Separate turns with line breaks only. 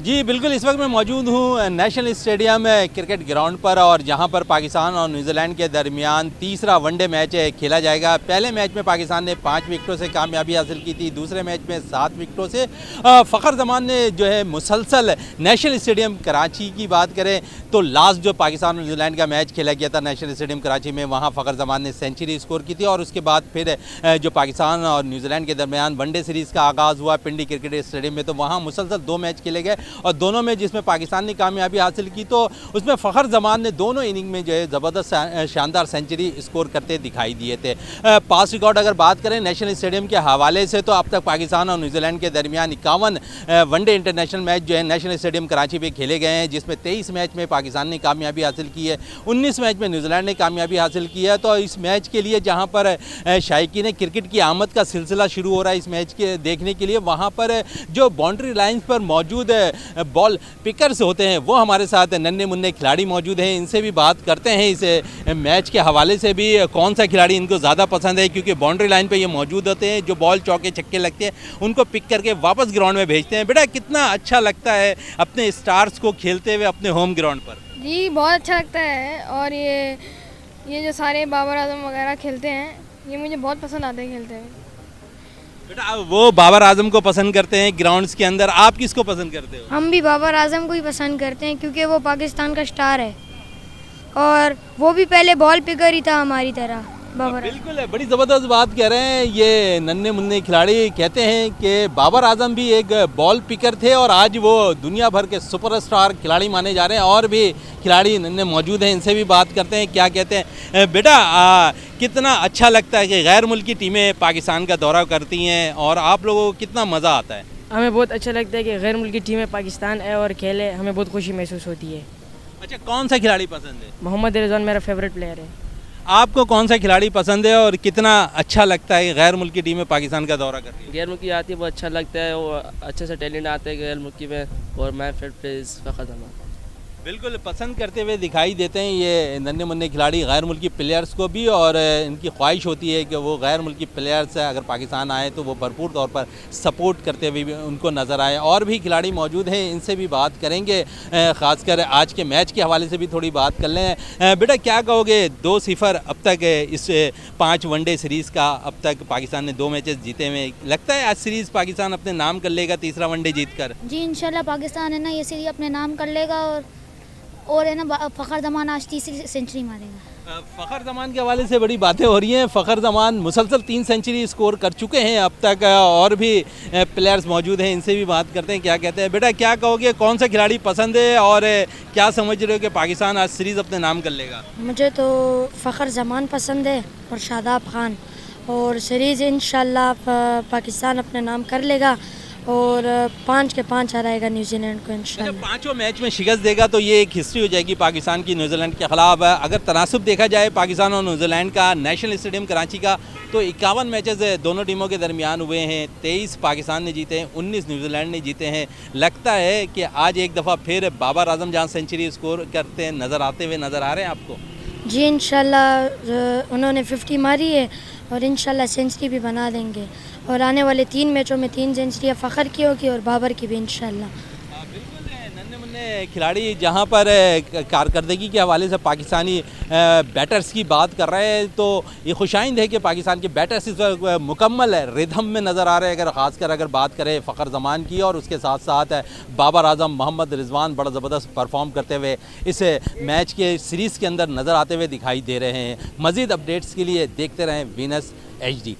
जी बिल्कुल, इस वक्त मैं मौजूद हूँ नेशनल स्टेडियम क्रिकेट ग्राउंड पर और जहाँ पर पाकिस्तान और न्यूजीलैंड के दरमियान तीसरा वनडे मैच खेला जाएगा। पहले मैच में पाकिस्तान ने 5 विकेटों से कामयाबी हासिल की थी, दूसरे मैच में 7 विकेटों से। फ़खर जमान ने जो है मुसलसल नेशनल स्टेडियम कराची की बात करें तो लास्ट जो पाकिस्तान और न्यूजीलैंड का मैच खेला गया था नेशनल स्टेडियम कराची में, वहाँ फ़खर जमान ने सेंचुरी स्कोर की थी और उसके बाद फिर जो पाकिस्तान और न्यूजीलैंड के दरमियान वनडे सीरीज़ का आगाज़ हुआ पिंडी क्रिकेट स्टेडियम में, तो वहाँ मुसलसल 2 मैच खेले गए और दोनों में जिसमें पाकिस्तान ने कामयाबी हासिल की तो उसमें फ़खर जमान ने दोनों इनिंग में जो है ज़बरदस्त शानदार सेंचुरी स्कोर करते दिखाई दिए थे। पास रिकॉर्ड अगर बात करें नेशनल स्टेडियम के हवाले से तो अब तक पाकिस्तान और न्यूजीलैंड के दरमियान 51 वनडे इंटरनेशनल मैच जो है नेशनल स्टेडियम कराची पे खेले गए हैं, जिसमें 23 मैच में पाकिस्तान ने कामयाबी हासिल की है, 19 मैच में न्यूजीलैंड ने कामयाबी हासिल की है। तो इस मैच के लिए जहाँ पर शायकीन क्रिकेट की आमद का सिलसिला शुरू हो रहा है इस मैच के देखने के लिए, वहाँ पर जो बाउंड्री लाइन्स पर मौजूद बॉल पिकर्स होते हैं वो हमारे साथ नन्हे मुन्ने खिलाड़ी मौजूद हैं। इनसे भी बात करते हैं इस मैच के हवाले से भी, कौन सा खिलाड़ी इनको ज़्यादा पसंद है, क्योंकि बाउंड्री लाइन पे ये मौजूद होते हैं, जो बॉल चौके छक्के लगते हैं उनको पिक करके वापस ग्राउंड में भेजते हैं। बेटा कितना अच्छा लगता है अपने स्टार्स को खेलते हुए अपने होम ग्राउंड पर?
जी बहुत अच्छा लगता है, और ये जो सारे बाबर आजम वगैरह खेलते हैं ये मुझे बहुत पसंद आते हैं खेलते हुए।
बेटा वो बाबर आजम को पसंद करते हैं ग्राउंड्स के अंदर, आप किसको पसंद करते हो?
हम भी बाबर आजम को ही पसंद करते हैं क्योंकि वो पाकिस्तान का स्टार है और वो भी पहले बॉल पिकर ही था हमारी तरह। बाबर
बिल्कुल है, बड़ी ज़बरदस्त बात कह रहे हैं ये नन्हे मुन्ने खिलाड़ी। कहते हैं कि बाबर आजम भी एक बॉल पिकर थे और आज वो दुनिया भर के सुपरस्टार खिलाड़ी माने जा रहे हैं, और भी खिलाड़ी नन्हे मौजूद हैं, इनसे भी बात करते हैं क्या कहते हैं। बेटा कितना अच्छा लगता है कि गैर मुल्की टीमें पाकिस्तान का दौरा करती हैं और आप लोगों को कितना मज़ा आता है?
हमें बहुत अच्छा लगता है कि गैर मुल्की टीमें पाकिस्तान आए और खेले, हमें बहुत खुशी महसूस होती है।
अच्छा, कौन सा खिलाड़ी पसंद है?
मोहम्मद रिजवान मेरा फेवरेट प्लेयर है।
आपको कौन सा खिलाड़ी पसंद है और कितना अच्छा लगता है गैर मुल्की टीमें पाकिस्तान का दौरा कर रही है?
गैर मुल्की आती है, बहुत अच्छा लगता है, वो अच्छे से टैलेंट आते हैं गैर मुल्की में, और मैं फेवरेट प्लेयर फ़खर जमान।
बिल्कुल पसंद करते हुए दिखाई देते हैं ये नन्हे मुन्ने खिलाड़ी गैर मुल्की प्लेयर्स को भी, और इनकी ख्वाहिश होती है कि वो गैर मुल्की प्लेयर्स अगर पाकिस्तान आए तो वो भरपूर तौर पर सपोर्ट करते हुए भी उनको नज़र आए। और भी खिलाड़ी मौजूद हैं, इनसे भी बात करेंगे, ख़ासकर आज के मैच के हवाले से भी थोड़ी बात कर लें। बेटा क्या कहोगे, 2-0 अब तक इस 5 वनडे सीरीज़ का अब तक पाकिस्तान ने 2 मैचेस जीते हुए, लगता है आज सीरीज़ पाकिस्तान अपने नाम कर लेगा तीसरा वनडे जीत कर?
जी इंशाल्लाह पाकिस्तान है ना ये सीरीज अपने नाम कर लेगा, और है ना फ़खर जमान आज तीसरी सेंचुरी मारेगा।
फ़खर जमान के हवाले से बड़ी बातें हो रही हैं। फ़खर जमान मुसलसल 3 सेंचुरी स्कोर कर चुके हैं अब तक, और भी प्लेयर्स मौजूद हैं, इनसे भी बात करते हैं क्या कहते हैं। बेटा क्या कहोगे, कौन सा खिलाड़ी पसंद है और क्या समझ रहे हो कि पाकिस्तान आज सीरीज़ अपने नाम कर लेगा?
मुझे तो फ़खर जमान पसंद है और शादाब खान, और सीरीज़ इंशाल्लाह पाकिस्तान अपने नाम कर लेगा और 5 के 5 हराएगा न्यूजीलैंड को इंशाल्लाह।
5 मैच में शिकस्त देगा तो ये एक हिस्ट्री हो जाएगी पाकिस्तान की न्यूजीलैंड के खिलाफ। अगर तनासुब देखा जाए पाकिस्तान और न्यूजीलैंड का नेशनल स्टेडियम कराची का, तो 51 मैचेस दोनों टीमों के दरमियान हुए हैं, 23 पाकिस्तान ने जीते हैं, 19 न्यूजीलैंड ने जीते हैं। लगता है कि आज एक दफ़ा फिर बाबर आजम जहाँ सेंचुरी स्कोर करते हैं नज़र आते हुए नज़र आ रहे हैं आपको? जी
इंशाल्लाह उन्होंने 50 मारी है और इंशाल्लाह सेंचुरी भी बना देंगे, और आने वाले 3 मैचों में 3 सेंचुरियाँ फ़खर की होगी और बाबर की भी इंशाल्लाह।
बिल्कुल नन्हे मुन्ने खिलाड़ी जहाँ पर कारकर्दगी के हवाले से पाकिस्तानी बैटर्स की बात कर रहे हैं, तो ये खुशाइंद है कि पाकिस्तान के बैटर्स इस वक्त मुकम्मल रिदम में नज़र आ रहे हैं। अगर बात करें फ़खर जमान की, और उसके साथ साथ बाबर आजम मोहम्मद रिजवान बड़ा ज़बरदस्त परफॉर्म करते हुए इस मैच के सीरीज़ के अंदर नज़र आते हुए दिखाई दे रहे हैं। मज़ीद अपडेट्स के लिए देखते रहें वीनस HD।